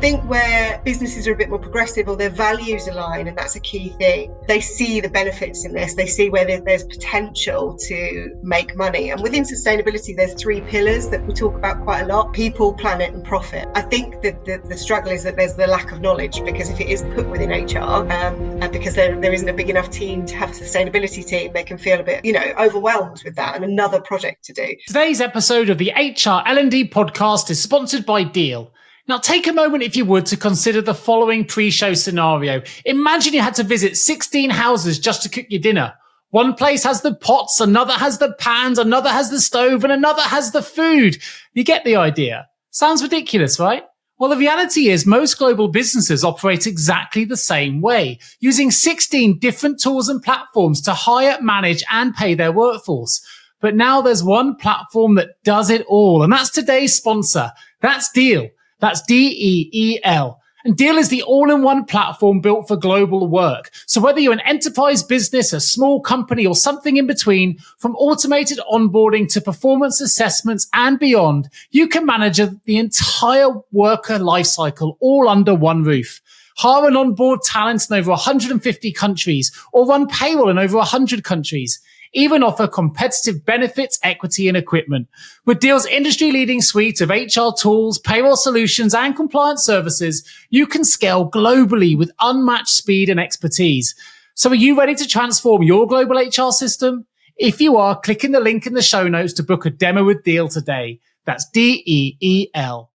think where businesses are a bit more progressive or their values align, and that's a key thing, they see the benefits in this. They see where there's potential to make money. And within sustainability, there's three pillars that we talk about quite a lot: people, planet, and profit. I think that the struggle is that there's the lack of knowledge, because if it is put within HR, and because there isn't a big enough team to have a sustainability team, they can feel a bit, overwhelmed with that and another project to do. Today's episode of the HR L&D podcast is sponsored by Deal. Now, take a moment, if you would, to consider the following pre-show scenario. Imagine you had to visit 16 houses just to cook your dinner. One place has the pots, another has the pans, another has the stove, and another has the food. You get the idea. Sounds ridiculous, right? Well, the reality is most global businesses operate exactly the same way, using 16 different tools and platforms to hire, manage, and pay their workforce. But now there's one platform that does it all, and that's today's sponsor. That's Deal. That's DEEL. And Deal is the all-in-one platform built for global work. So whether you're an enterprise business, a small company, or something in between, from automated onboarding to performance assessments and beyond, you can manage the entire worker lifecycle all under one roof. Hire and onboard talent in over 150 countries, or run payroll in over 100 countries. Even offer competitive benefits, equity, and equipment. With Deal's industry-leading suite of HR tools, payroll solutions, and compliance services, you can scale globally with unmatched speed and expertise. So are you ready to transform your global HR system? If you are, click in the link in the show notes to book a demo with Deal today. That's DEEL.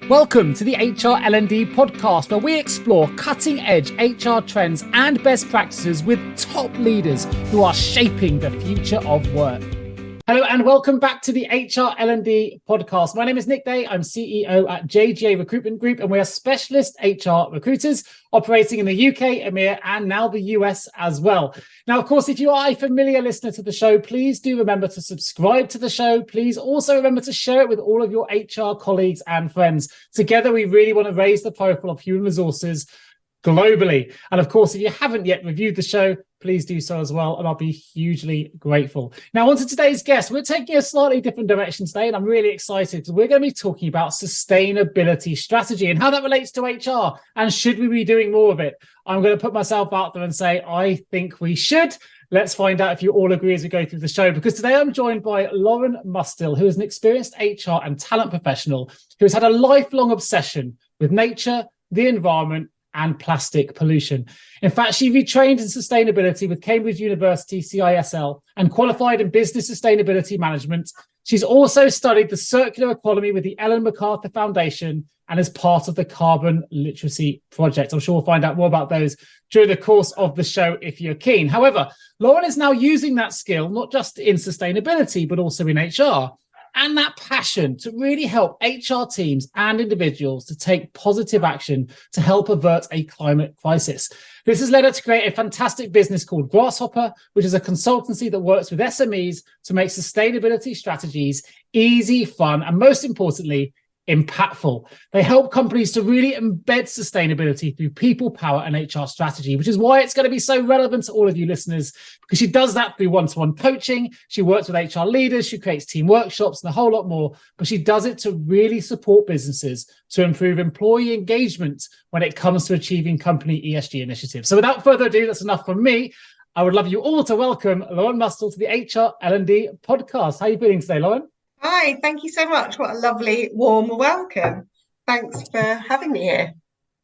Welcome to the HR L&D podcast, where we explore cutting-edge HR trends and best practices with top leaders who are shaping the future of work. Hello and welcome back to the HR L&D podcast. My name is Nick Day. I'm CEO at JGA Recruitment Group, and we are specialist HR recruiters operating in the UK, EMEA, and now the US as well. Now, of course, if you are a familiar listener to the show, please do remember to subscribe to the show. Please also remember to share it with all of your HR colleagues and friends. Together, we really want to raise the profile of human resources globally. And of course, if you haven't yet reviewed the show, please do so as well, and I'll be hugely grateful. Now, on to today's guest. We're taking a slightly different direction today, and I'm really excited. We're going to be talking about sustainability strategy and how that relates to HR, and should we be doing more of it? I'm going to put myself out there and say, I think we should. Let's find out if you all agree as we go through the show, because today I'm joined by Lauren Mustill, who is an experienced HR and talent professional who has had a lifelong obsession with nature, the environment, and plastic pollution. In fact, she retrained in sustainability with Cambridge University CISL and qualified in business sustainability management. She's also studied the circular economy with the Ellen Macarthur Foundation and is part of the Carbon Literacy Project. I'm sure we'll find out more about those during the course of the show if you're keen. However, Lauren is now using that skill, not just in sustainability, but also in HR, and that passion to really help HR teams and individuals to take positive action to help avert a climate crisis. This has led her to create a fantastic business called Grasshopper, which is a consultancy that works with SMEs to make sustainability strategies easy, fun, and most importantly, impactful. They help companies to really embed sustainability through people, power, and HR strategy, which is why it's going to be so relevant to all of you listeners, because she does that through one-to-one coaching. She works with HR leaders, she creates team workshops, and a whole lot more, but she does it to really support businesses to improve employee engagement when it comes to achieving company ESG initiatives. So without further ado, that's enough from me. I would love you all to welcome Lauren Mustill to the HR L&D podcast. How are you feeling today, Lauren? Hi, thank you so much. What a lovely, warm welcome. Thanks for having me here.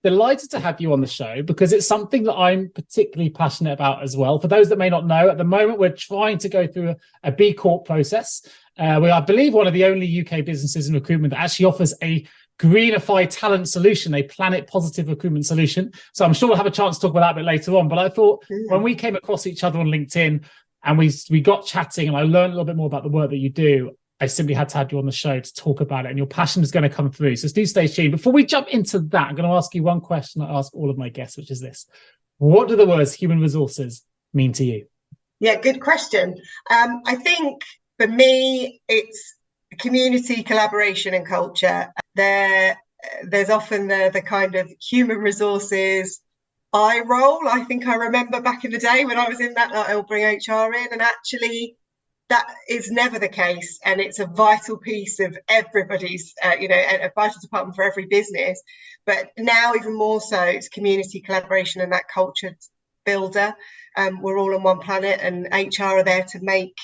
Delighted to have you on the show, because it's something that I'm particularly passionate about as well. For those that may not know, at the moment, we're trying to go through a B Corp process. We are, I believe, one of the only UK businesses in recruitment that actually offers a greenify talent solution, a planet positive recruitment solution. So I'm sure we'll have a chance to talk about that a bit later on. But I thought when we came across each other on LinkedIn and we got chatting and I learned a little bit more about the work that you do, I simply had to have you on the show to talk about it, and your passion is going to come through. So do stay tuned. Before we jump into that, I'm going to ask you one question I ask all of my guests, which is this: what do the words human resources mean to you? Yeah, good question. I think for me, it's community, collaboration, and culture. There's often the kind of human resources eye roll. I think I remember back in the day when I was in that, like, I'll bring HR in, and actually that is never the case, and it's a vital piece of everybody's, a vital department for every business. But now even more so, it's community collaboration and that culture builder. We're all on one planet, and HR are there to make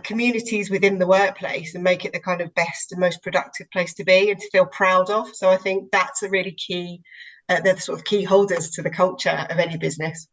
communities within the workplace and make it the kind of best and most productive place to be and to feel proud of. So I think that's a really key, they're the sort of key holders to the culture of any business.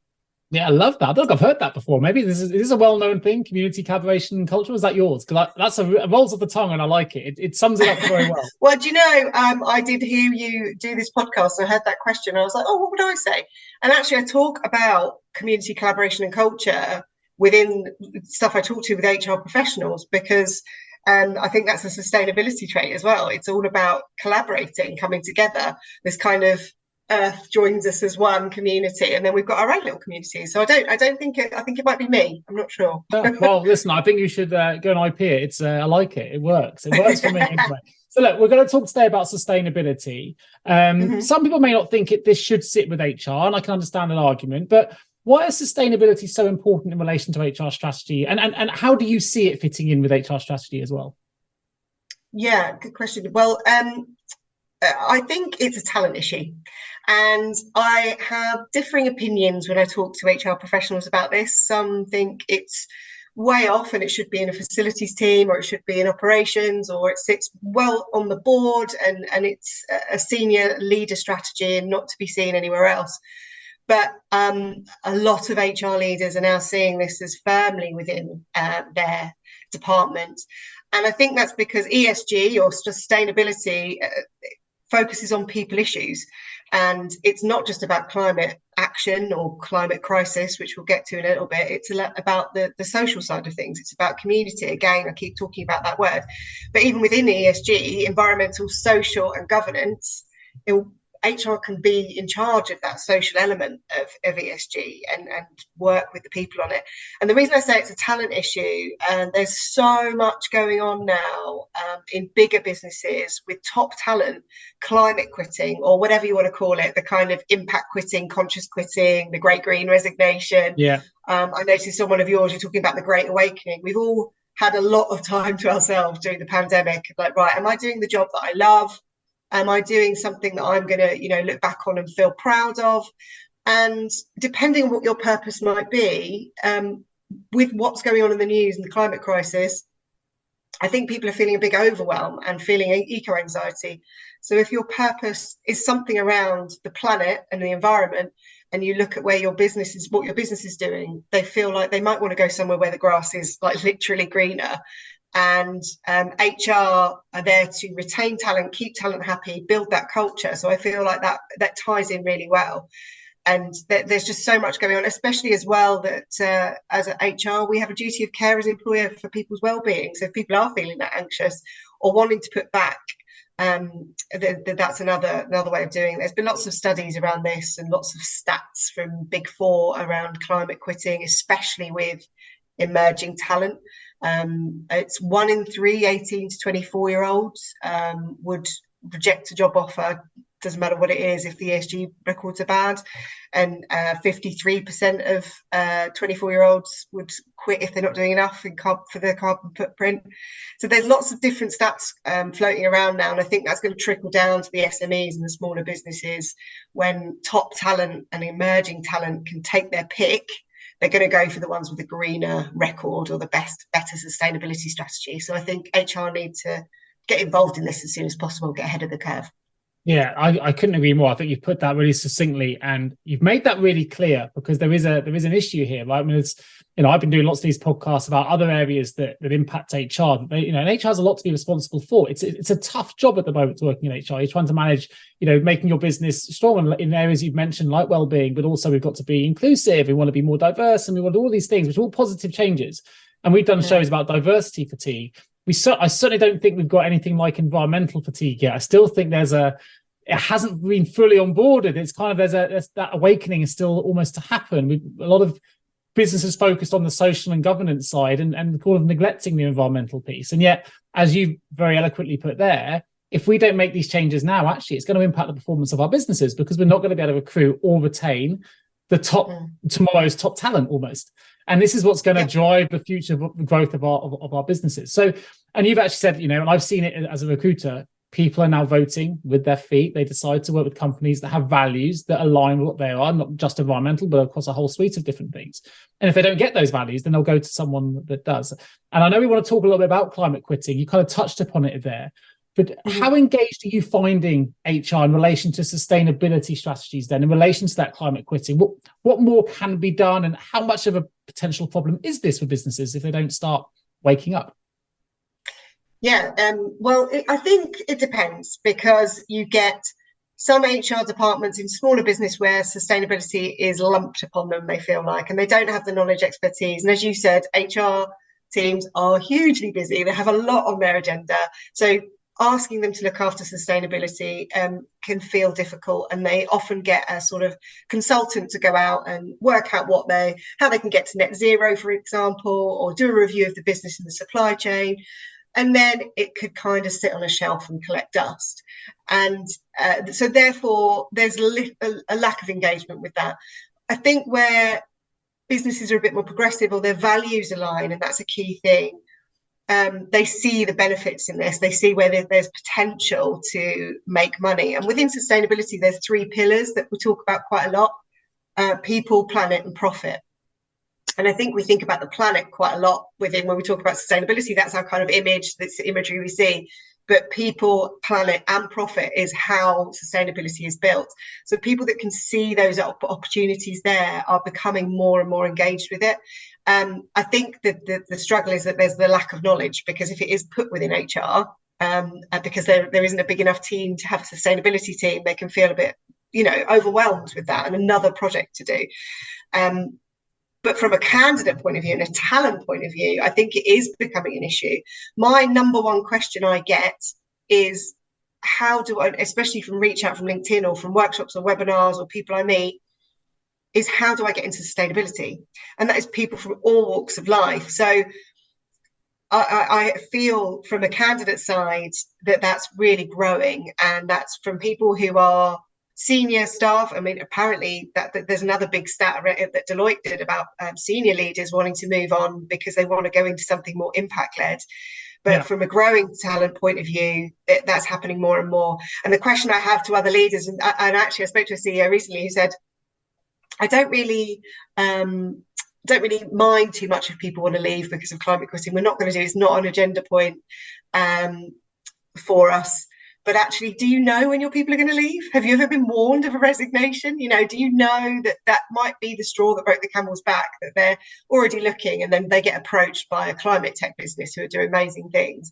Yeah, I love that. I don't think I've heard that before. Maybe this is a well-known thing, community collaboration and culture. Was that yours? Because that's it rolls off the tongue and I like it. It sums it up very well. Well, do you know, I did hear you do this podcast and I heard that question. I was like, oh, what would I say? And actually, I talk about community collaboration and culture within stuff I talk to with HR professionals, because I think that's a sustainability trait as well. It's all about collaborating, coming together. This kind of Earth joins us as one community, and then we've got our own little community. So I think it might be me. I'm not sure. Well, listen, I think you should go and IP it. I like it. It works. It works for me anyway. So look, we're going to talk today about sustainability. Some people may not think this should sit with HR, and I can understand an argument, but why is sustainability so important in relation to HR strategy, and how do you see it fitting in with HR strategy as well? Yeah, good question. Well, I think it's a talent issue, and I have differing opinions when I talk to HR professionals about this. Some think it's way off and it should be in a facilities team, or it should be in operations, or it sits well on the board and it's a senior leader strategy and not to be seen anywhere else. But a lot of HR leaders are now seeing this as firmly within their department. And I think that's because ESG, or sustainability, focuses on people issues. And it's not just about climate action or climate crisis, which we'll get to in a little bit. It's about the social side of things. It's about community. Again, I keep talking about that word. But even within ESG, environmental, social and governance, HR can be in charge of that social element of ESG and work with the people on it. And the reason I say it's a talent issue, and there's so much going on now in bigger businesses with top talent, climate quitting, or whatever you want to call it, the kind of impact quitting, conscious quitting, the great green resignation. Yeah. I noticed on one of yours, you're talking about the great awakening. We've all had a lot of time to ourselves during the pandemic. Like, right, am I doing the job that I love? Am I doing something that I'm going to, look back on and feel proud of? And depending on what your purpose might be, with what's going on in the news and the climate crisis, I think people are feeling a big overwhelm and feeling eco-anxiety. So if your purpose is something around the planet and the environment, and you look at where your business is, what your business is doing, they feel like they might want to go somewhere where the grass is like literally greener. And HR are there to retain talent, keep talent happy, build that culture. So I feel like that ties in really well. And there's just so much going on, especially as well that as an HR, we have a duty of care as employer for people's well-being. So if people are feeling that anxious or wanting to put back, that's another way of doing it. There's been lots of studies around this and lots of stats from Big Four around climate quitting, especially with emerging talent. It's 1 in 3 18 to 24-year-olds would reject a job offer, doesn't matter what it is, if the ESG records are bad, and 53% of 24-year-olds would quit if they're not doing enough for their carbon footprint. So there's lots of different stats floating around now, and I think that's going to trickle down to the SMEs and the smaller businesses. When top talent and emerging talent can take their pick, they're going to go for the ones with the greener record or the better sustainability strategy. So I think HR need to get involved in this as soon as possible, get ahead of the curve. Yeah, I couldn't agree more. I think you've put that really succinctly, and you've made that really clear, because there is an issue here, right? I mean, it's, I've been doing lots of these podcasts about other areas that impact HR. And HR has a lot to be responsible for. It's a tough job at the moment working in HR. You're trying to manage, making your business strong in areas you've mentioned, like well-being, but also we've got to be inclusive. We want to be more diverse, and we want all these things, which are all positive changes. And we've done shows about diversity fatigue. I certainly don't think we've got anything like environmental fatigue yet. I still think it hasn't been fully onboarded. It's kind of there's that awakening is still almost to happen. A lot of businesses focused on the social and governance side and kind of neglecting the environmental piece. And yet, as you very eloquently put there, if we don't make these changes now, actually, it's going to impact the performance of our businesses, because we're not going to be able to recruit or retain tomorrow's top talent almost. And this is what's going to drive the future growth of our businesses. So, and you've actually said, and I've seen it as a recruiter, people are now voting with their feet. They decide to work with companies that have values that align with what they are, not just environmental, but across a whole suite of different things. And if they don't get those values, then they'll go to someone that does. And I know we want to talk a little bit about climate quitting. You kind of touched upon it there. But how engaged are you finding HR in relation to sustainability strategies then, in relation to that climate quitting? What more can be done, and how much of a potential problem is this for businesses if they don't start waking up? Yeah, I think it depends, because you get some HR departments in smaller business where sustainability is lumped upon them, they feel like, and they don't have the knowledge, expertise. And as you said, HR teams are hugely busy. They have a lot on their agenda. So asking them to look after sustainability can feel difficult, and they often get a sort of consultant to go out and work out how they can get to net zero, for example, or do a review of the business and the supply chain. And then it could kind of sit on a shelf and collect dust. And so therefore, there's a lack of engagement with that. I think where businesses are a bit more progressive, or their values align, and that's a key thing, they see the benefits in this. They see where there's potential to make money. And within sustainability, there's 3 pillars that we talk about quite a lot: people, planet, and profit. And I think we think about the planet quite a lot when we talk about sustainability. That's our kind of image, that's the imagery we see. But people, planet, and profit is how sustainability is built. So people that can see those opportunities there are becoming more and more engaged with it. I think that the struggle is that there's the lack of knowledge, because if it is put within HR, because there isn't a big enough team to have a sustainability team, they can feel a bit, overwhelmed with that and another project to do. But from a candidate point of view and a talent point of view, I think it is becoming an issue. My number one question I get is, how do I, especially from reach out from LinkedIn or from workshops or webinars or people I meet, is how do I get into sustainability? And that is people from all walks of life. So I feel from a candidate side that that's really growing, and that's from people who are senior staff. I mean, apparently that there's another big stat that Deloitte did about senior leaders wanting to move on because they want to go into something more impact-led. But from a growing talent point of view, that's happening more and more. And the question I have to other leaders, and actually I spoke to a CEO recently who said, I don't really mind too much if people want to leave because of climate quitting. We're not going to do it. It's not an agenda point for us. But actually, do you know when your people are going to leave? Have you ever been warned of a resignation? Do you know that might be the straw that broke the camel's back, that they're already looking and then they get approached by a climate tech business who are doing amazing things?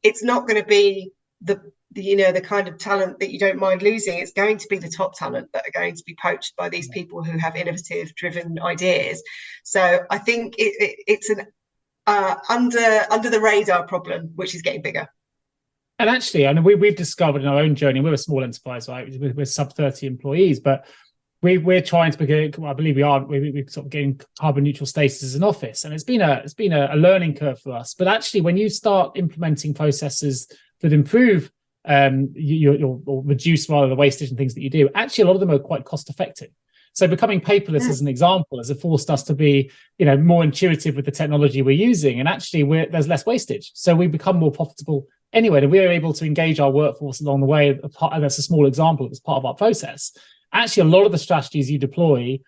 It's not going to be the kind of talent that you don't mind losing. It's going to be the top talent that are going to be poached by these people who have innovative, driven ideas. So I think it's an under the radar problem, which is getting bigger. And actually, I know we've discovered in our own journey, we're a small enterprise, right? We're sub 30 employees, but we're trying to begin, I believe we're sort of getting carbon neutral status as an office. And it's been a learning curve for us. But actually, when you start implementing processes that improve or reduce rather the wastage and things that you do, actually a lot of them are quite cost effective. So becoming paperless as an example has forced us to be, more intuitive with the technology we're using. And actually there's less wastage. So we become more profitable anyway, and we are able to engage our workforce along the way. And that's a small example as part of our process. Actually, a lot of the strategies you deploy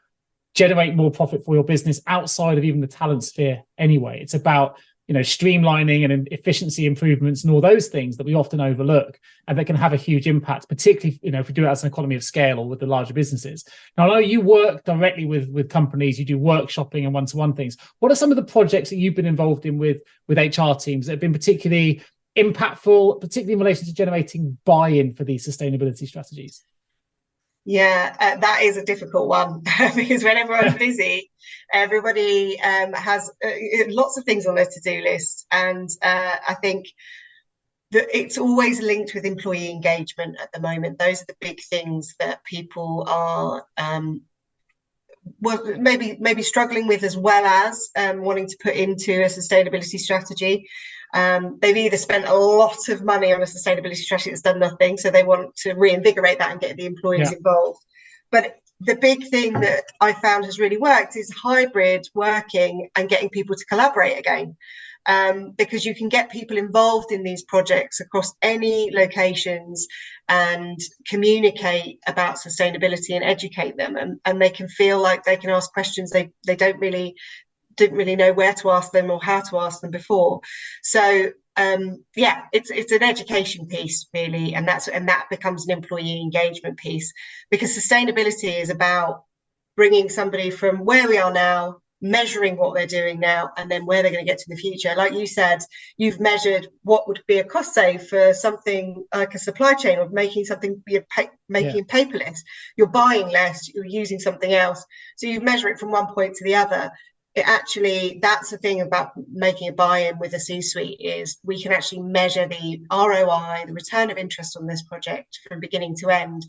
generate more profit for your business outside of even the talent sphere anyway. It's about, streamlining and efficiency improvements and all those things that we often overlook, and that can have a huge impact, particularly, if we do it as an economy of scale or with the larger businesses. Now, I know you work directly with companies, you do workshopping and one-to-one things. What are some of the projects that you've been involved in with HR teams that have been particularly impactful, particularly in relation to generating buy-in for these sustainability strategies? Yeah, that is a difficult one because when everyone's busy, everybody has lots of things on their to-do list. And I think that it's always linked with employee engagement at the moment. Those are the big things that people are maybe struggling with, as well as wanting to put into a sustainability strategy. They've either spent a lot of money on a sustainability strategy that's done nothing, so they want to reinvigorate that and get the employees involved. But the big thing that I found has really worked is hybrid working and getting people to collaborate again. Because you can get people involved in these projects across any locations and communicate about sustainability and educate them, and they can feel like they can ask questions they didn't really know where to ask them or how to ask them before. So it's an education piece really, and that becomes an employee engagement piece, because sustainability is about bringing somebody from where we are now, measuring what they're doing now, and then where they're going to get to in the future. Like you said, you've measured what would be a cost save for something like a supply chain, or making something paperless. You're buying less, you're using something else, so you measure it from one point to the other. That's the thing about making a buy-in with a C-suite, is we can actually measure the ROI, the return of interest on this project from beginning to end.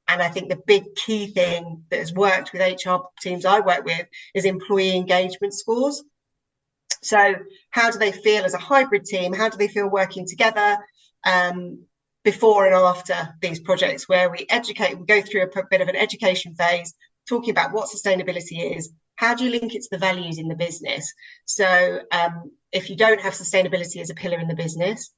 And I think the big key thing that has worked with HR teams I work with is employee engagement scores. So how do they feel as a hybrid team? How do they feel working together before and after these projects, where we go through a bit of an education phase, talking about what sustainability is. How do you link it to the values in the business? So if you don't have sustainability as a pillar in the business,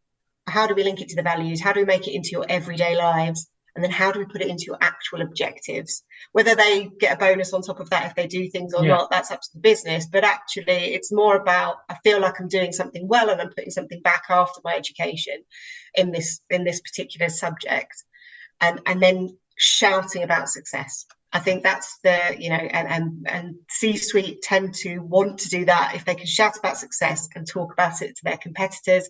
how do we link it to the values? How do we make it into your everyday lives? And then how do we put it into your actual objectives? Whether they get a bonus on top of that if they do things or not, that's up to the business. But actually, it's more about, I feel like I'm doing something well and I'm putting something back after my education in this particular subject. And then shouting about success. I think that's and C-suite tend to want to do that if they can shout about success and talk about it to their competitors.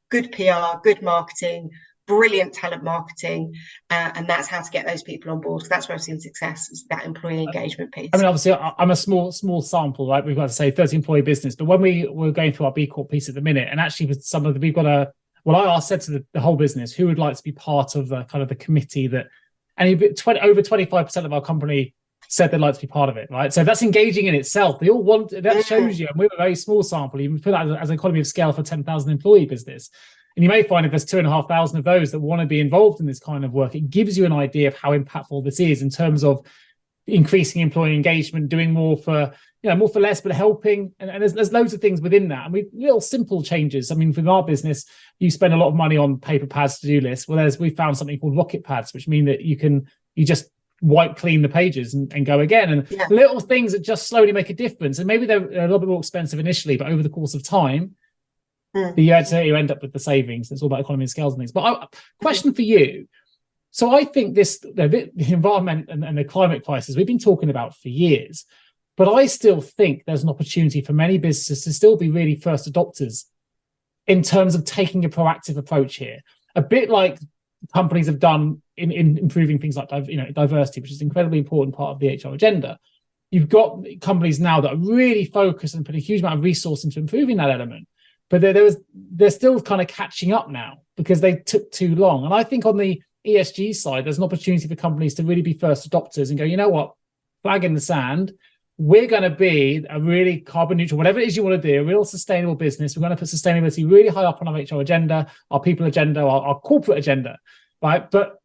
Good PR, good marketing, brilliant talent marketing, and that's how to get those people on board. That's where I've seen success, is that employee engagement piece. I mean, obviously, I'm a small sample, right? We've got to say 30 employee business, but when we were going through our B Corp piece at the minute, and actually with some of the, I said to the whole business, who would like to be part of the kind of the committee that, and over 25% of our company said they'd like to be part of it, right? So that's engaging in itself. They all want, that shows you, and we're a very small sample, you put that as an economy of scale for 10,000 employee business. And you may find if there's 2,500 of those that want to be involved in this kind of work, it gives you an idea of how impactful this is in terms of increasing employee engagement, doing more for less, but helping. And there's loads of things within that. And little simple changes. I mean, for our business, you spend a lot of money on paper pads, to-do lists. Well, we found something called rocket pads, which mean that you just wipe clean the pages and go again. And little things that just slowly make a difference. And maybe they're a little bit more expensive initially, but over the course of time, you end up with the savings. It's all about economy of scales and things. But question for you. So I think the environment and the climate crisis we've been talking about for years, but I still think there's an opportunity for many businesses to still be really first adopters in terms of taking a proactive approach here. A bit like companies have done in improving things like diversity, which is an incredibly important part of the HR agenda. You've got companies now that are really focused and put a huge amount of resource into improving that element. But they're still kind of catching up now because they took too long. And I think on the ESG side, there's an opportunity for companies to really be first adopters and go, you know what, flag in the sand. We're going to be a really carbon neutral, whatever it is you want to do, a real sustainable business. We're going to put sustainability really high up on our HR agenda, our people agenda, our corporate agenda, right? But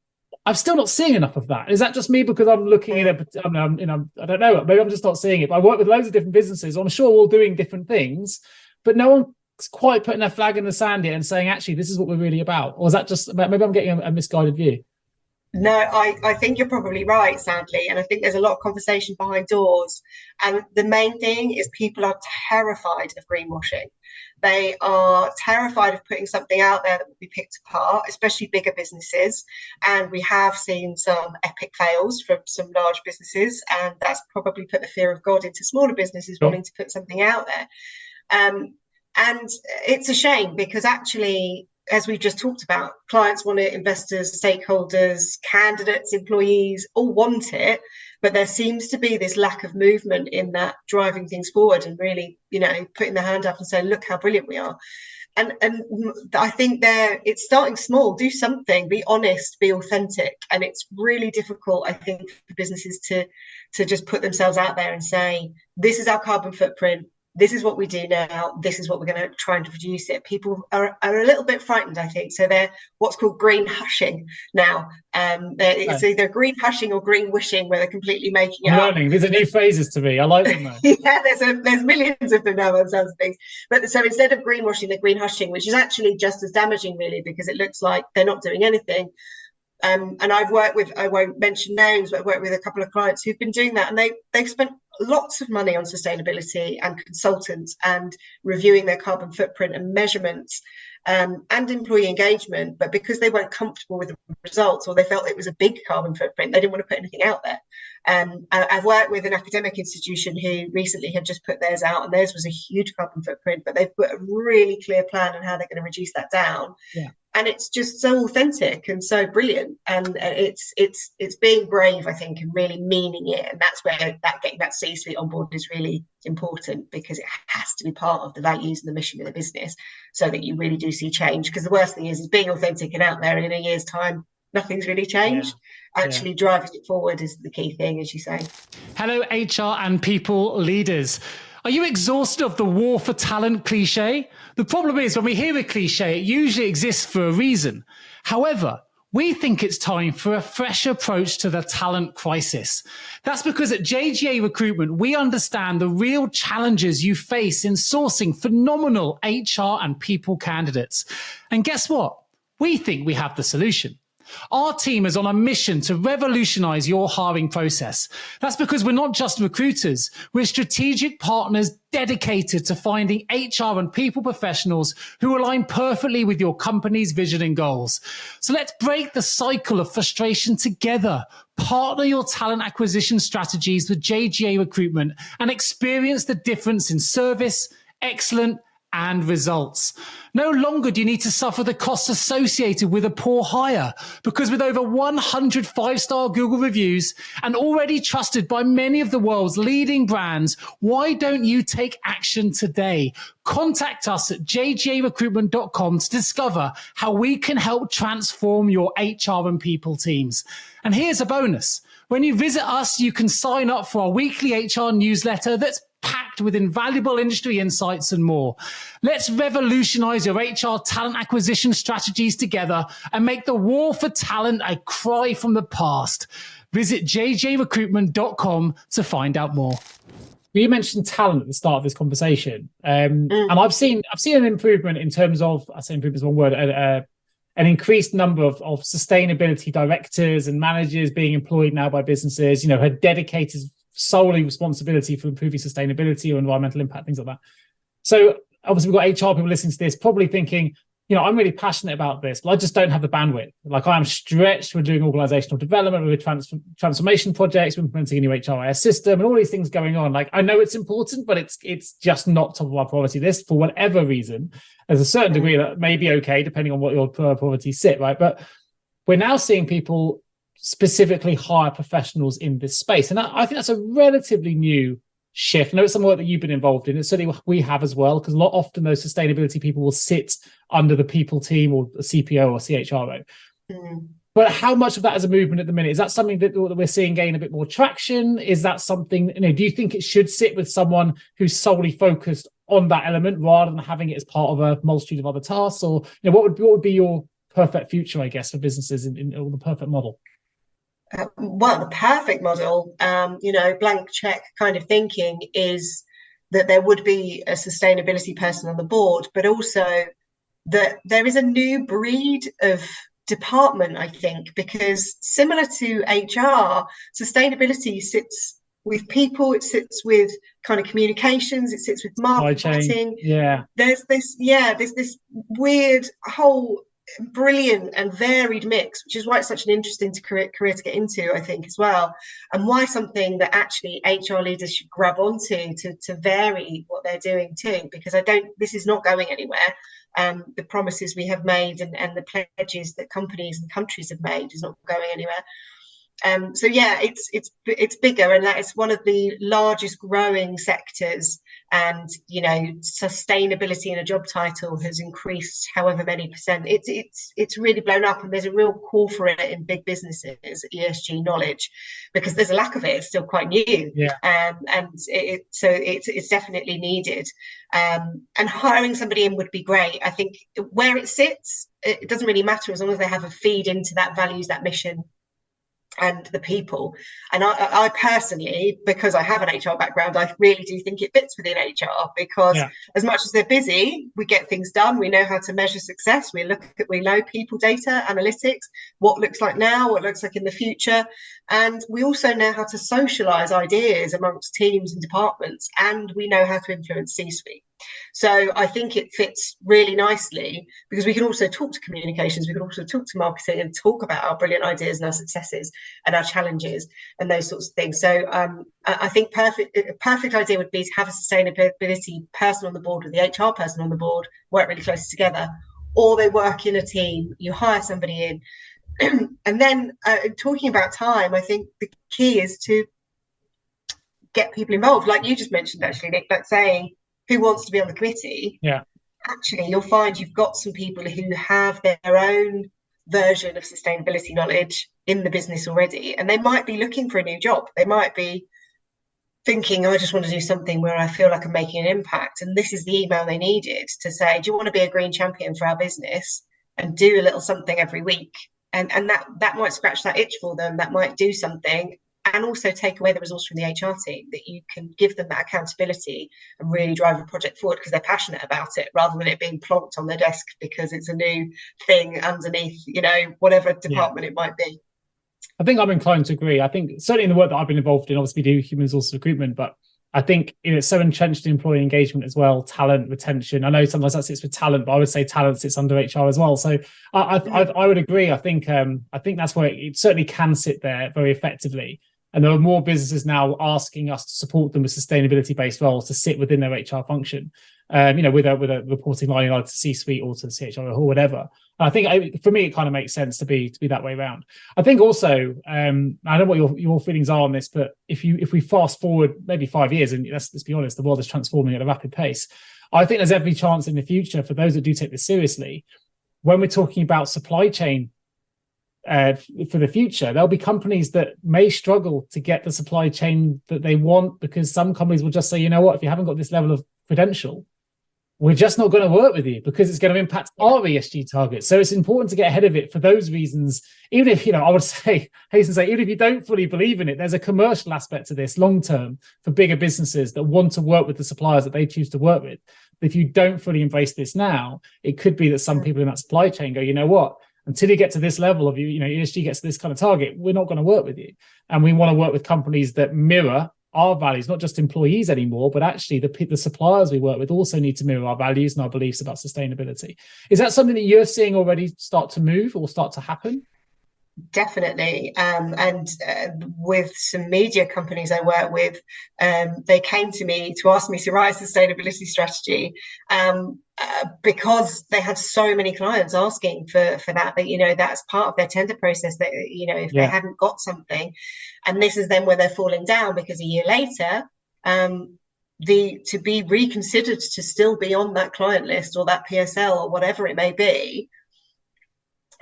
I'm still not seeing enough of that. Is that just me because I'm looking at it? I don't know. Maybe I'm just not seeing it. But I work with loads of different businesses. I'm sure we're all doing different things, but no one quite putting their flag in the sand here and saying, actually, this is what we're really about? Or is that just, maybe I'm getting a misguided view? No, I think you're probably right, sadly. And I think there's a lot of conversation behind doors. And the main thing is people are terrified of greenwashing. They are terrified of putting something out there that will be picked apart, especially bigger businesses. And we have seen some epic fails from some large businesses. And that's probably put the fear of God into smaller businesses wanting to put something out there. And it's a shame because actually, as we've just talked about, clients want it, investors, stakeholders, candidates, employees, all want it. But there seems to be this lack of movement in that driving things forward and really, putting the hand up and saying, look how brilliant we are. And I think it's starting small. Do something, be honest, be authentic. And it's really difficult, I think, for businesses to just put themselves out there and say, this is our carbon footprint. this is what we do now, this is what we're going to try and produce it. People are a little bit frightened, I think. So they're what's called green hushing now. It's either green hushing or green wishing, where they're completely making it up. These are new phrases to me. I like them though. Yeah, there's millions of them now on some things. But so instead of greenwashing, they're green hushing, which is actually just as damaging, really, because it looks like they're not doing anything. And I've worked with, I won't mention names, but I've worked with a couple of clients who've been doing that, and they've spent lots of money on sustainability and consultants and reviewing their carbon footprint and measurements, and employee engagement. But because they weren't comfortable with the results, or they felt it was a big carbon footprint, they didn't want to put anything out there. I've worked with an academic institution who recently had just put theirs out, and theirs was a huge carbon footprint, but they've put a really clear plan on how they're going to reduce that down. Yeah. And it's just so authentic and so brilliant, and it's being brave, I think, and really meaning it. And that's where getting that C-suite on board is really important, because it has to be part of the values and the mission of the business, so that you really do see change. Because the worst thing is being authentic and out there, and in a year's time nothing's really changed. Actually driving it forward is the key thing, as you say. Hello, HR and people leaders. Are you exhausted of the war for talent cliche? The problem is, when we hear a cliche, it usually exists for a reason. However, we think it's time for a fresh approach to the talent crisis. That's because at JGA Recruitment, we understand the real challenges you face in sourcing phenomenal HR and people candidates. And guess what? We think we have the solution. Our team is on a mission to revolutionize your hiring process. That's because we're not just recruiters. We're strategic partners dedicated to finding HR and people professionals who align perfectly with your company's vision and goals. So let's break the cycle of frustration together. Partner your talent acquisition strategies with JGA Recruitment and experience the difference in service, excellence, and results. No longer do you need to suffer the costs associated with a poor hire, because with over 100 five-star Google reviews and already trusted by many of the world's leading brands, why don't you take action today? Contact us at jgarecruitment.com to discover how we can help transform your HR and people teams. And here's a bonus. When you visit us, you can sign up for our weekly HR newsletter that's packed with invaluable industry insights and more. Let's revolutionize your HR talent acquisition strategies together and make the war for talent a cry from the past. Visit jjrecruitment.com to find out more. You mentioned talent at the start of this conversation, and I've seen an improvement in terms of, I say improvement is one word, an increased number of sustainability directors and managers being employed now by businesses, who are dedicated solely responsibility for improving sustainability or environmental impact, things like that. So obviously we've got HR people listening to this probably thinking, I'm really passionate about this, but I just don't have the bandwidth. Like, I am stretched. We're doing organizational development, we're transformation projects, we're implementing a new HRIS system, and all these things going on. Like, I know it's important, but it's just not top of our priority list for whatever reason. There's a certain degree that may be okay, depending on what your priorities sit, right? But we're now seeing people specifically hire professionals in this space. And I think that's a relatively new shift. I know it's some work that you've been involved in. It's certainly we have as well, because often those sustainability people will sit under the people team or a CPO or CHRO. But how much of that is a movement at the minute? Is that something that we're seeing gain a bit more traction? Is that something, do you think it should sit with someone who's solely focused on that element rather than having it as part of a multitude of other tasks? Or what would be your perfect future, I guess, for businesses in the perfect model? Well, the perfect model, blank check kind of thinking, is that there would be a sustainability person on the board, but also that there is a new breed of department, I think, because similar to HR, sustainability sits with people, it sits with kind of communications, it sits with marketing. There's this weird whole brilliant and varied mix, which is why it's such an interesting career to get into, I think, as well, and why something that actually HR leaders should grab onto to vary what they're doing too, because this is not going anywhere. The promises we have made and the pledges that companies and countries have made is not going anywhere. So yeah, it's bigger, and that is one of the largest growing sectors. And sustainability in a job title has increased however many percent. It's really blown up, and there's a real call for it in big businesses, ESG knowledge, because there's a lack of it. It's still quite new, and it's definitely needed. And hiring somebody in would be great. I think where it sits, it doesn't really matter as long as they have a feed into that values, that mission, and the people. And I personally, because I have an HR background, I really do think it fits within HR, because as much as they're busy, we get things done. We know how to measure success. We know people data, analytics, what looks like now, what looks like in the future. And we also know how to socialize ideas amongst teams and departments, and we know how to influence C-suite. So I think it fits really nicely, because we can also talk to communications, we can also talk to marketing and talk about our brilliant ideas and our successes and our challenges and those sorts of things. So I think a perfect idea would be to have a sustainability person on the board with the HR person on the board, work really close together, or they work in a team, you hire somebody in. And then talking about time, I think the key is to get people involved, like you just mentioned, actually, Nick, like saying, who wants to be on the committee? Actually, you'll find you've got some people who have their own version of sustainability knowledge in the business already, and they might be looking for a new job. They might be thinking, I just want to do something where I feel like I'm making an impact, and this is the email they needed to say, do you want to be a green champion for our business and do a little something every week? And that might scratch that itch for them. That might do something, and also take away the resource from the HR team, that you can give them that accountability and really drive a project forward because they're passionate about it, rather than it being plonked on their desk because it's a new thing underneath, whatever department it might be. I think I'm inclined to agree. I think certainly in the work that I've been involved in, obviously we do human resources recruitment, but I think it's so entrenched in employee engagement as well, talent, retention. I know sometimes that sits with talent, but I would say talent sits under HR as well. So I would agree. I think that's where it certainly can sit there very effectively. And there are more businesses now asking us to support them with sustainability-based roles to sit within their HR function, with a reporting line either to C-suite or to the CHRO or whatever. And I think for me, it kind of makes sense to be that way around. I think also, I don't know what your feelings are on this, but if we fast forward maybe 5 years, and let's be honest, the world is transforming at a rapid pace. I think there's every chance in the future for those that do take this seriously, when we're talking about supply chain. For the future, there'll be companies that may struggle to get the supply chain that they want, because some companies will just say, you know what, if you haven't got this level of credential, we're just not going to work with you because it's going to impact our ESG targets. So it's important to get ahead of it for those reasons. Even if, I would hasten to say, even if you don't fully believe in it, there's a commercial aspect to this long term for bigger businesses that want to work with the suppliers that they choose to work with. But if you don't fully embrace this now, it could be that some people in that supply chain go, you know what, until you get to this level of ESG gets to this kind of target, we're not going to work with you. And we want to work with companies that mirror our values, not just employees anymore, but actually the suppliers we work with also need to mirror our values and our beliefs about sustainability. Is that something that you're seeing already start to move or start to happen? Definitely. And with some media companies I work with, they came to me to ask me to write a sustainability strategy because they had so many clients asking for that, that's part of their tender process, that, if they hadn't got something. And this is then where they're falling down, because a year later, to be reconsidered to still be on that client list or that PSL or whatever it may be,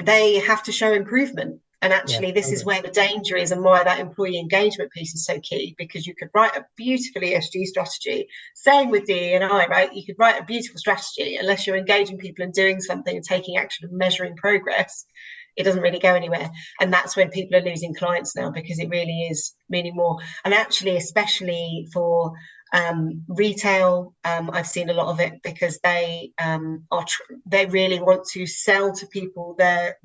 they have to show improvement. And actually, this is where the danger is, and why that employee engagement piece is so key, because you could write a beautiful ESG strategy. Same with DE&I, right? You could write a beautiful strategy, unless you're engaging people and doing something and taking action and measuring progress, it doesn't really go anywhere. And that's when people are losing clients now, because it really is meaning more. And actually, especially for retail, I've seen a lot of it, because they really want to sell to people their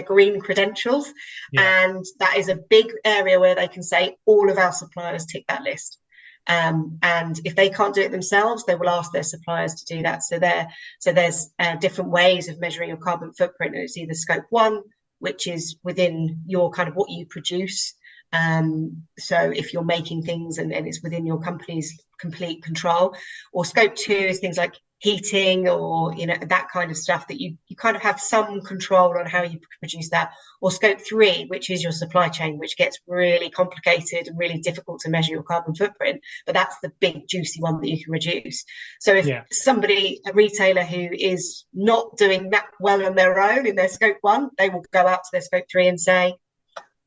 green credentials, and that is a big area where they can say all of our suppliers tick that list, and if they can't do it themselves, they will ask their suppliers to do that. So there's different ways of measuring your carbon footprint, and it's either scope 1, which is within your kind of what you produce, so if you're making things and it's within your company's complete control, or scope 2 is things like heating or that kind of stuff, that you kind of have some control on how you produce that. Or scope 3, which is your supply chain, which gets really complicated and really difficult to measure your carbon footprint, but that's the big juicy one that you can reduce. So if somebody, a retailer who is not doing that well on their own in their scope 1, they will go out to their scope 3 and say,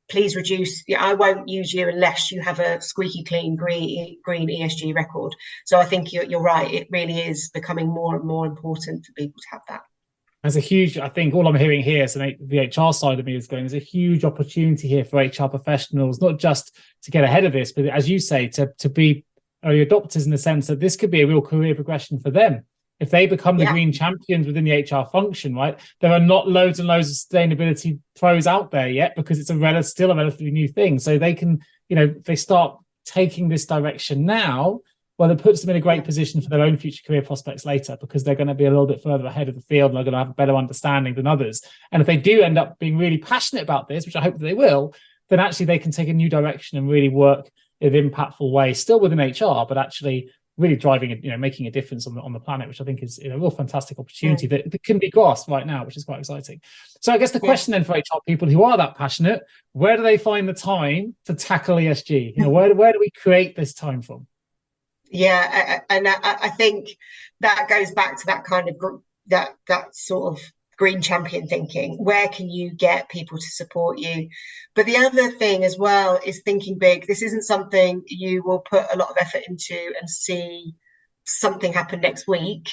please reduce. I won't use you unless you have a squeaky clean green ESG record. So I think you're right. It really is becoming more and more important for people to have that. There's a huge, I think all I'm hearing here, so the HR side of me is going, there's a huge opportunity here for HR professionals, not just to get ahead of this, but as you say, to be early adopters, in the sense that this could be a real career progression for them. If they become the green champions within the HR function, right, there are not loads and loads of sustainability pros out there yet, because it's still a relatively new thing. So they can, if they start taking this direction now, well, it puts them in a great position for their own future career prospects later, because they're going to be a little bit further ahead of the field and they're going to have a better understanding than others. And if they do end up being really passionate about this, which I hope that they will, then actually they can take a new direction and really work in an impactful way, still within HR, but actually really driving, making a difference on the planet, which I think is a real fantastic opportunity that can be grasped right now, which is quite exciting. So I guess the question then for HR people who are that passionate, where do they find the time to tackle ESG? Where do we create this time from? Yeah, and I think that goes back to that kind of that sort of green champion thinking. Where can you get people to support you? But the other thing as well is thinking big. This isn't something you will put a lot of effort into and see something happen next week.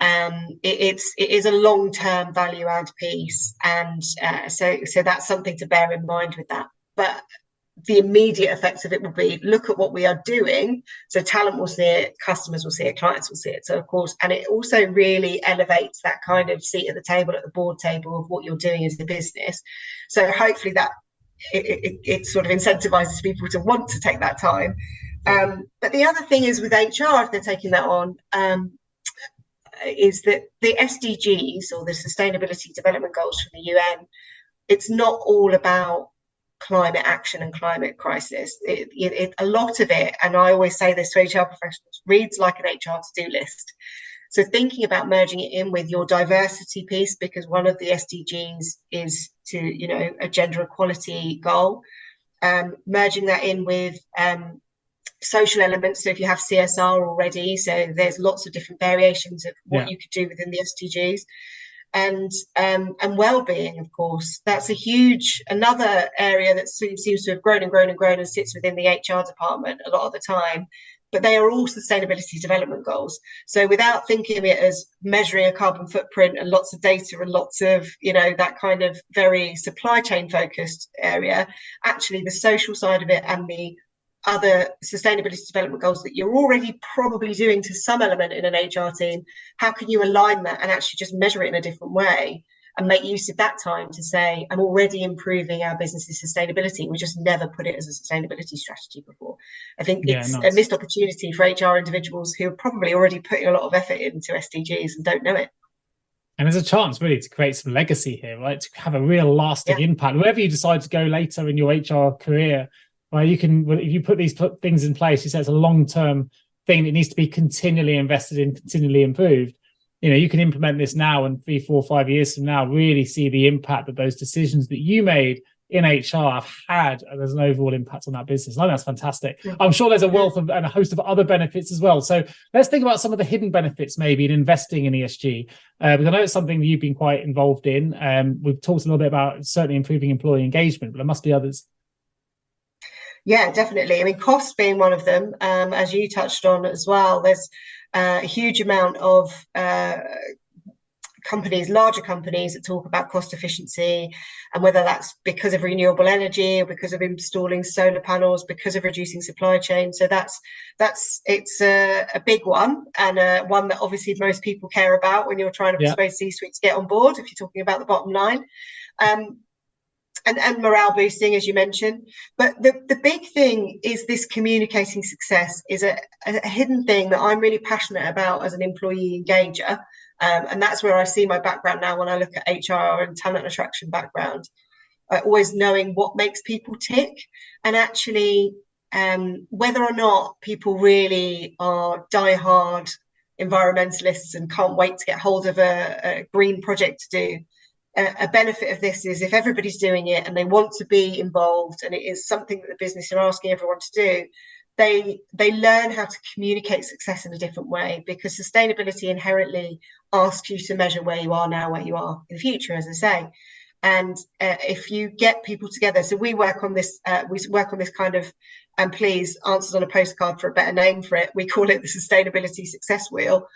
It is a long-term value add piece, and so that's something to bear in mind with that. But the immediate effects of it will be, look at what we are doing. So talent will see it, customers will see it, clients will see it. So of course, and it also really elevates that kind of seat at the table, at the board table, of what you're doing as a business. So hopefully that it sort of incentivizes people to want to take that time. But the other thing is with HR, if they're taking that on, is that the SDGs, or the Sustainability Development Goals from the UN, it's not all about climate action and climate crisis. A lot of it, and I always say this to HR professionals, reads like an HR to-do list. So thinking about merging it in with your diversity piece, because one of the SDGs is to, a gender equality goal, merging that in with social elements. So if you have CSR already, so there's lots of different variations of what you could do within the SDGs. And well-being, of course, that's another area that seems to have grown and grown and grown and sits within the HR department a lot of the time. But they are all sustainability development goals. So without thinking of it as measuring a carbon footprint and lots of data and lots of, that kind of very supply chain focused area, actually the social side of it and the other sustainability development goals that you're already probably doing to some element in an HR team, how can you align that and actually just measure it in a different way and make use of that time to say, I'm already improving our business's sustainability. We just never put it as a sustainability strategy before. I think it's a missed opportunity for HR individuals who are probably already putting a lot of effort into SDGs and don't know it. And there's a chance really to create some legacy here, right? To have a real lasting impact. Wherever you decide to go later in your HR career, right, you can, if you put these things in place, you say it's a long-term thing that needs to be continually invested in, continually improved. You can implement this now, and 3, 4, 5 years from now, really see the impact that those decisions that you made in HR have had, and there's an overall impact on that business. I think that's fantastic. I'm sure there's a wealth of and a host of other benefits as well. So let's think about some of the hidden benefits maybe in investing in ESG. Because I know it's something that you've been quite involved in. We've talked a little bit about certainly improving employee engagement, but there must be others. Yeah, definitely. I mean, cost being one of them, as you touched on as well. There's a huge amount of companies, larger companies, that talk about cost efficiency, and whether that's because of renewable energy or because of installing solar panels, because of reducing supply chain. So it's a big one, and one that obviously most people care about when you're trying to persuade C-suite to get on board, if you're talking about the bottom line. And morale boosting, as you mentioned. But the big thing is this communicating success is a hidden thing that I'm really passionate about as an employee engager. And that's where I see my background now when I look at HR and talent attraction background, always knowing what makes people tick, and actually whether or not people really are diehard environmentalists and can't wait to get hold of a green project to do. A benefit of this is if everybody's doing it and they want to be involved and it is something that the business are asking everyone to do, they learn how to communicate success in a different way, because sustainability inherently asks you to measure where you are now, where you are in the future, as I say. And if you get people together, so we work on this kind of, and please, answers on a postcard for a better name for it. We call it the Sustainability Success Wheel.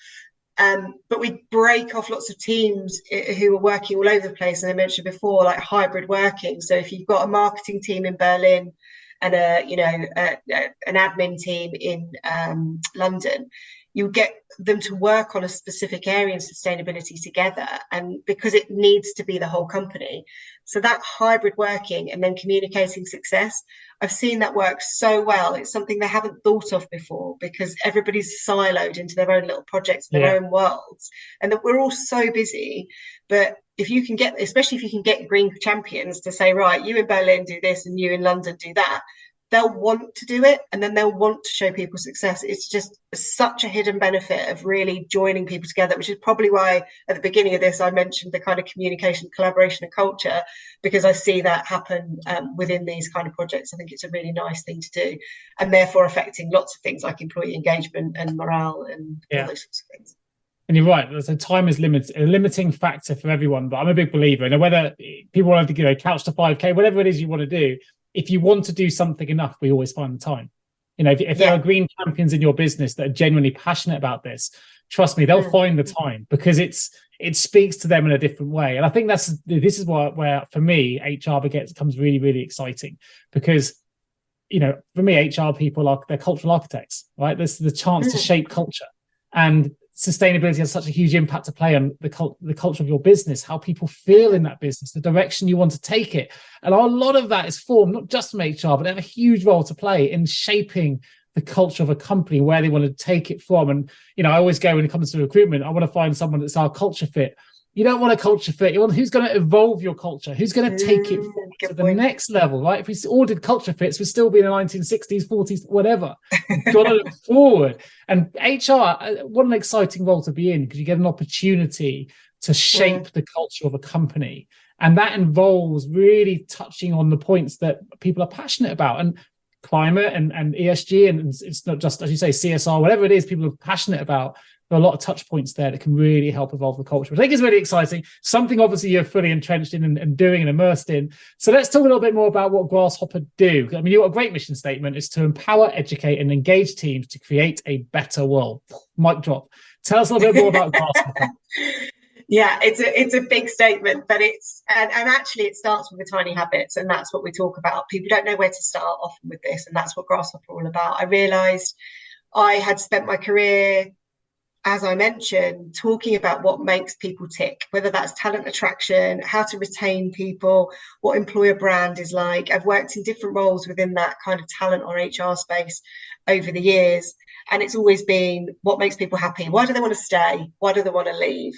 But we break off lots of teams who are working all over the place. And I mentioned before, like hybrid working. So if you've got a marketing team in Berlin and an admin team in London, you get them to work on a specific area in sustainability together, and because it needs to be the whole company. So that hybrid working and then communicating success, I've seen that work so well. It's something they haven't thought of before, because everybody's siloed into their own little projects, their own worlds, and that we're all so busy. But if you can get, especially if you can get green champions to say, right, you in Berlin do this and you in London do that, they'll want to do it, and then they'll want to show people success. It's just such a hidden benefit of really joining people together, which is probably why at the beginning of this I mentioned the kind of communication, collaboration and culture, because I see that happen within these kind of projects. I think it's a really nice thing to do, and therefore affecting lots of things like employee engagement and morale and all those sorts of things. And you're right. So time is a limiting factor for everyone. But I'm a big believer in whether people want to, couch to 5K, whatever it is you want to do. If you want to do something enough, we always find the time. If there are green champions in your business that are genuinely passionate about this, trust me, they'll find the time, because it speaks to them in a different way. And I think this is where for me HR becomes really, really exciting, because for me HR people they're cultural architects, right? There's the chance to shape culture, and sustainability has such a huge impact to play on the culture of your business, how people feel in that business, the direction you want to take it. And a lot of that is formed not just from HR, but they have a huge role to play in shaping the culture of a company, where they want to take it from. And, I always go, when it comes to recruitment, I want to find someone that's our culture fit. You don't want a culture fit. You want who's going to evolve your culture, who's going to take it to the next level, right? If we all did culture fits, we'd still be in the 1960s, 40s, whatever. You've got to look forward. And HR, what an exciting role to be in, because you get an opportunity to shape the culture of a company. And that involves really touching on the points that people are passionate about. And climate and ESG, and it's not just, as you say, CSR, whatever it is people are passionate about. There are a lot of touch points there that can really help evolve the culture, which I think is really exciting. Something obviously you're fully entrenched in and doing and immersed in. So let's talk a little bit more about what Grasshopper do. I mean, you've got a great mission statement. It's to empower, educate and engage teams to create a better world. Mic drop. Tell us a little bit more about Grasshopper. Yeah, it's a big statement, but and actually it starts with the tiny habits, and that's what we talk about. People don't know where to start often with this, and that's what Grasshopper are all about. I realised I had spent my career, as I mentioned, talking about what makes people tick, whether that's talent attraction, how to retain people, what employer brand is like. I've worked in different roles within that kind of talent or HR space over the years. And it's always been what makes people happy. Why do they want to stay? Why do they want to leave?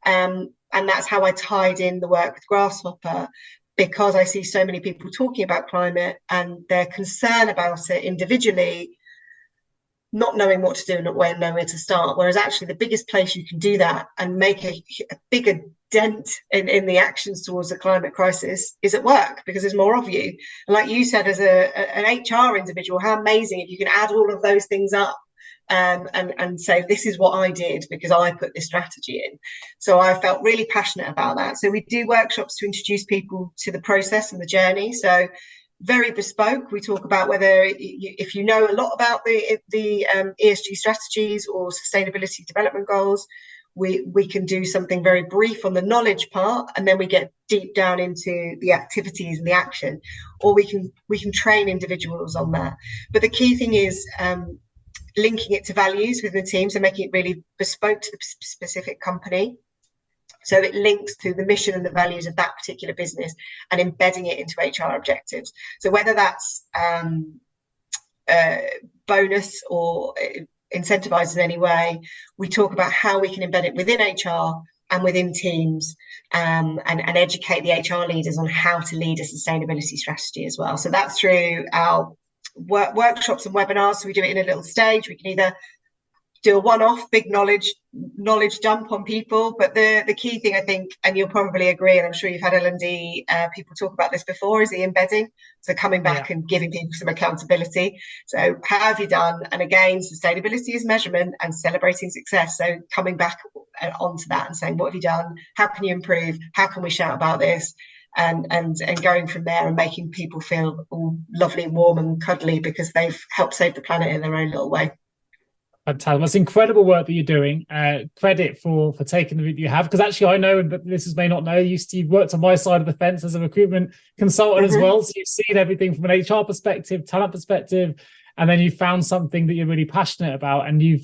And that's how I tied in the work with Grasshopper, because I see so many people talking about climate and their concern about it individually, not knowing what to do and not knowing where to start. Whereas actually the biggest place you can do that and make a bigger dent in the actions towards the climate crisis is at work, because there's more of you. And like you said, as an HR individual, how amazing if you can add all of those things up and say, this is what I did because I put this strategy in. So I felt really passionate about that. So we do workshops to introduce people to the process and the journey. So very bespoke. We talk about whether if you know a lot about the ESG strategies or sustainability development goals, we can do something very brief on the knowledge part, and then we get deep down into the activities and the action, or we can train individuals on that. But the key thing is linking it to values within the team, so making it really bespoke to the specific company. So it links to the mission and the values of that particular business and embedding it into HR objectives. So whether that's bonus or incentivized in any way, we talk about how we can embed it within HR and within teams, and educate the HR leaders on how to lead a sustainability strategy as well. So that's through our workshops and webinars. So we do it in a little stage. We can either do a one-off big knowledge dump on people. But the key thing, I think, and you'll probably agree, and I'm sure you've had L&D people talk about this before, is the embedding. So coming back and giving people some accountability. So how have you done? And again, sustainability is measurement and celebrating success. So coming back onto that and saying, what have you done? How can you improve? How can we shout about this? And going from there and making people feel all lovely, warm and cuddly because they've helped save the planet in their own little way. Fantastic. That's incredible work that you're doing. Credit for taking the route you have, because actually I know, but listeners may not know, you've worked on my side of the fence as a recruitment consultant as well. So you've seen everything from an HR perspective, talent perspective, and then you found something that you're really passionate about, and you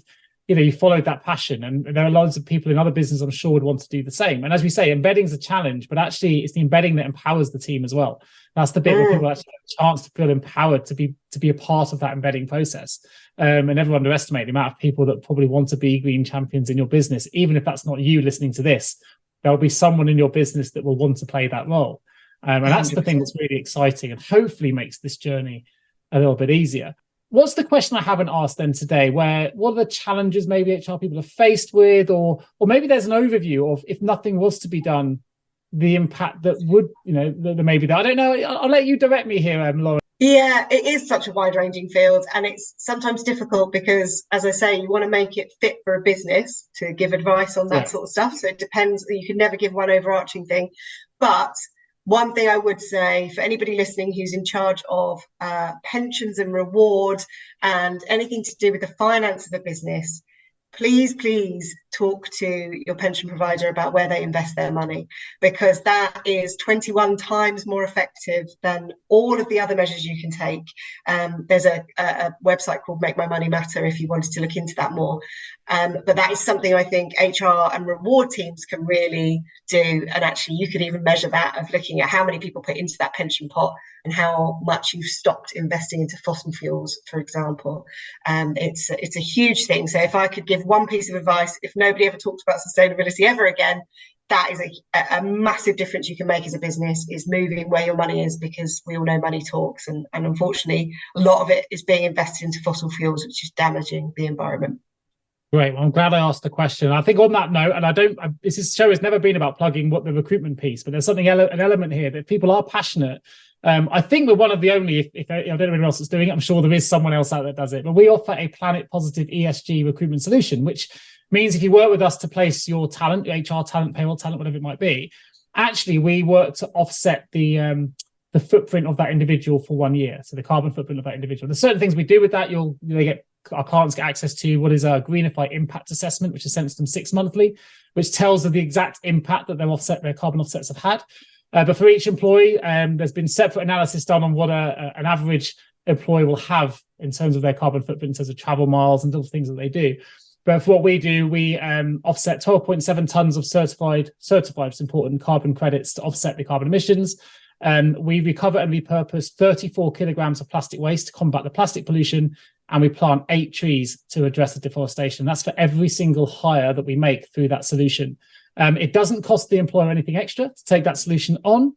followed that passion. And there are loads of people in other businesses, I'm sure, would want to do the same. And as we say, embedding is a challenge, but actually it's the embedding that empowers the team as well. That's the bit where people actually have a chance to feel empowered to be a part of that embedding process. And never underestimate the amount of people that probably want to be green champions in your business. Even if that's not you listening to this, there'll be someone in your business that will want to play that role. And that's 100%. The thing that's really exciting and hopefully makes this journey a little bit easier. What's the question I haven't asked then today? What are the challenges maybe HR people are faced with, or maybe there's an overview of, if nothing was to be done, the impact that would, that maybe that, I don't know. I'll let you direct me here, Lauren. Yeah, it is such a wide-ranging field, and it's sometimes difficult because, as I say, you want to make it fit for a business to give advice on that sort of stuff. So it depends. You can never give one overarching thing. But one thing I would say for anybody listening who's in charge of pensions and reward and anything to do with the finance of the business, please talk to your pension provider about where they invest their money, because that is 21 times more effective than all of the other measures you can take. There's a website called Make My Money Matter if you wanted to look into that more. But that is something I think HR and reward teams can really do. And actually, you could even measure that of looking at how many people put into that pension pot and how much you've stopped investing into fossil fuels, for example. It's a huge thing. So if I could give one piece of advice, if nobody ever talks about sustainability ever again, that is a massive difference you can make as a business, is moving where your money is, because we all know money talks. And unfortunately, a lot of it is being invested into fossil fuels, which is damaging the environment. Great. Well, I'm glad I asked the question. I think on that note, and this show has never been about plugging what the recruitment piece, but there's something, an element here that people are passionate. I think we're one of the only, if I don't know anyone else that's doing it, I'm sure there is someone else out there that does it, but we offer a planet positive ESG recruitment solution, which means if you work with us to place your talent, your HR talent, payroll talent, whatever it might be, actually we work to offset the footprint of that individual for 1 year. So the carbon footprint of that individual. There's certain things we do with that. Our clients get access to what is a Greenify impact assessment, which is sent to them 6 monthly, which tells them the exact impact that their carbon offsets have had. But for each employee, there's been separate analysis done on what an average employee will have in terms of their carbon footprint, in terms of travel miles and other things that they do. But for what we do, we offset 12.7 tons of certified, it's important, carbon credits to offset the carbon emissions. We recover and repurpose 34 kilograms of plastic waste to combat the plastic pollution, and we plant 8 trees to address the deforestation. That's for every single hire that we make through that solution. It doesn't cost the employer anything extra to take that solution on.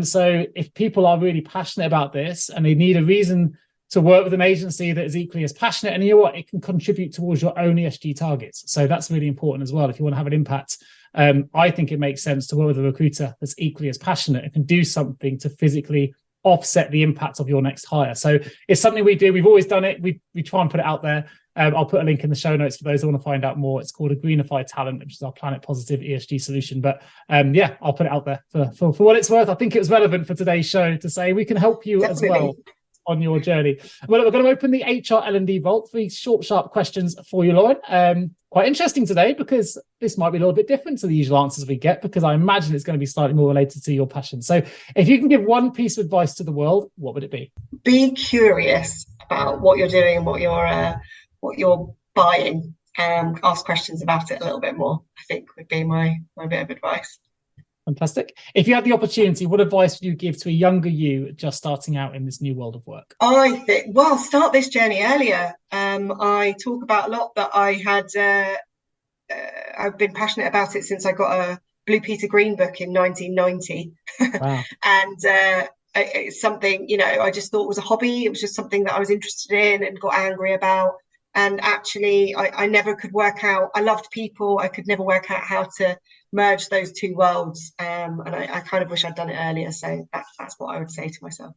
So if people are really passionate about this and they need a reason to work with an agency that is equally as passionate, and you know what, it can contribute towards your own ESG targets. So that's really important as well. If you want to have an impact, I think it makes sense to work with a recruiter that's equally as passionate and can do something to physically offset the impact of your next hire. So it's something we do. We've always done it. We try and put it out there. I'll put a link in the show notes for those who want to find out more. It's called a Greenify Talent, which is our planet positive ESG solution. But I'll put it out there for what it's worth. I think it was relevant for today's show to say we can help you Definitely. As well on your journey. Well, we're going to open the HR L&D Vault. 3 short, sharp questions for you, Lauren. Quite interesting today, because this might be a little bit different to the usual answers we get, because I imagine it's going to be slightly more related to your passion. So if you can give one piece of advice to the world, what would it be? Be curious about what you're doing and what you're buying, and ask questions about it a little bit more, I think would be my bit of advice. Fantastic. If you had the opportunity, what advice would you give to a younger you just starting out in this new world of work? I think, start this journey earlier. I talk about a lot that I've been passionate about it since I got a Blue Peter Green book in 1990. Wow. And it's something, I just thought was a hobby. It was just something that I was interested in and got angry about. And actually, I never could work out, I loved people, I could never work out how to merge those two worlds. And I kind of wish I'd done it earlier. So that's what I would say to myself.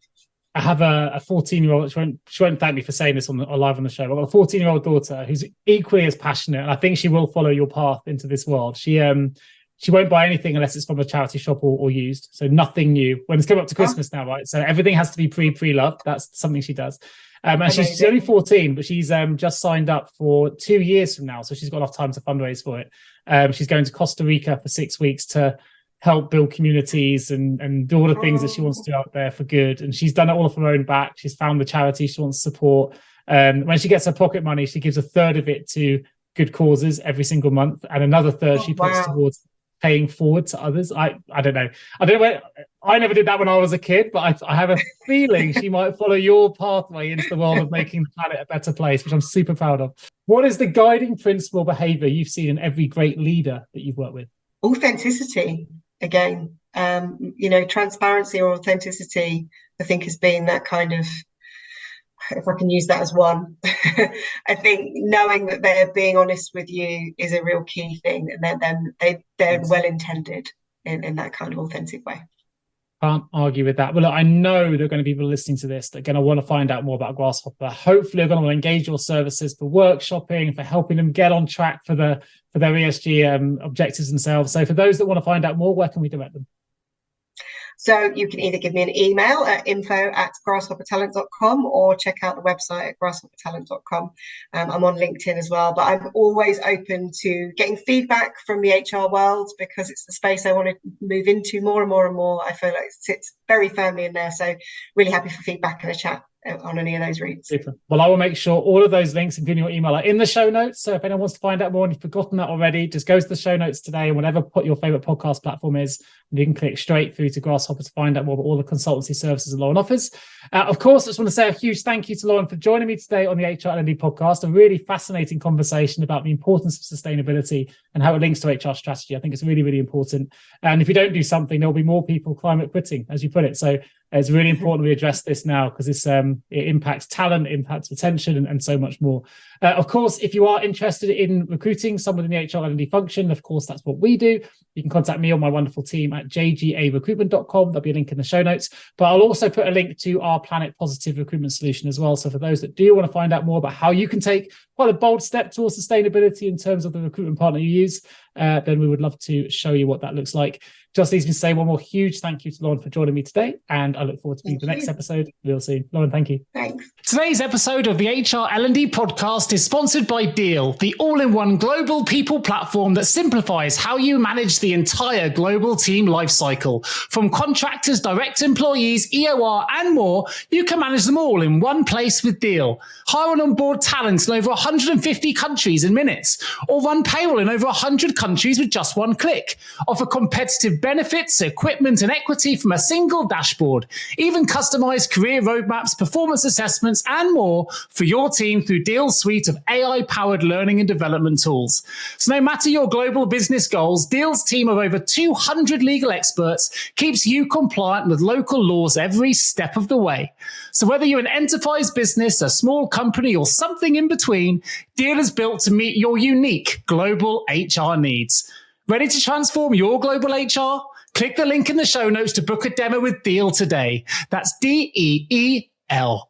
I have a 14-year-old, she won't thank me for saying this on live on the show, but I've got a 14-year-old daughter who's equally as passionate, and I think she will follow your path into this world. She won't buy anything unless it's from a charity shop or used, so nothing new. When it's coming up to Christmas now, right? So everything has to be pre-loved. That's something she does. And she's only 14, but she's just signed up for 2 years from now, so she's got enough time to fundraise for it. She's going to Costa Rica for 6 weeks to help build communities and do all the things that she wants to do out there for good. And she's done it all off her own back. She's found the charity she wants to support. When she gets her pocket money, she gives a third of it to good causes every single month, and another third she puts towards paying forward to others. I don't know. I never did that when I was a kid, but I have a feeling she might follow your pathway into the world of making the planet a better place, which I'm super proud of. What is the guiding principle behavior you've seen in every great leader that you've worked with? Authenticity. Again, transparency or authenticity, I think, has been that kind of, if I can use that as one, I think knowing that they're being honest with you is a real key thing, and they're well intended in that kind of authentic way. Can't argue with that. Well, look, I know there are going to be people listening to this that are going to want to find out more about Grasshopper. Hopefully, they're going to engage your services for workshopping, for helping them get on track for their ESG objectives themselves. So for those that want to find out more, where can we direct them? So you can either give me an email at info@grasshoppertalent.com or check out the website at grasshoppertalent.com. I'm on LinkedIn as well, but I'm always open to getting feedback from the HR world, because it's the space I want to move into more and more and more. I feel like it sits very firmly in there. So really happy for feedback and a chat on any of those routes. Super. Well, I will make sure all of those links, including your email, are in the show notes. So if anyone wants to find out more and you've forgotten that already, just go to the show notes today, and whatever your favorite podcast platform is, and you can click straight through to Grasshopper to find out more about all the consultancy services that Lauren offers. Of course, I just want to say a huge thank you to Lauren for joining me today on the HR L&D podcast. A really fascinating conversation about the importance of sustainability and how it links to HR strategy. I think it's really, really important. And if you don't do something, there'll be more people climate quitting, as you put it. So it's really important we address this now, because it impacts talent, impacts retention, and so much more. Of course, if you are interested in recruiting someone in the HR L&D function, of course, that's what we do. You can contact me or my wonderful team at jgarecruitment.com. There'll be a link in the show notes. But I'll also put a link to our Planet Positive recruitment solution as well. So for those that do want to find out more about how you can take quite a bold step towards sustainability in terms of the recruitment partner you use, then we would love to show you what that looks like. Just leaves me to say one more huge thank you to Lauren for joining me today, and I look forward to being the next episode real soon. Lauren, thank you. Thanks. Today's episode of the HR L&D podcast is sponsored by Deal, the all-in-one global people platform that simplifies how you manage the entire global team lifecycle. From contractors, direct employees, EOR, and more, you can manage them all in one place with Deal. Hire and onboard talent in over 150 countries in minutes, or run payroll in over 100 countries with just one click. Offer competitive benefits, equipment, and equity from a single dashboard. Even customize career roadmaps, performance assessments, and more for your team through Deal's suite of AI-powered learning and development tools. So no matter your global business goals, Deal's team of over 200 legal experts keeps you compliant with local laws every step of the way. So whether you're an enterprise business, a small company, or something in between, Deal is built to meet your unique global HR needs. Ready to transform your global HR? Click the link in the show notes to book a demo with Deal today. That's DEEL.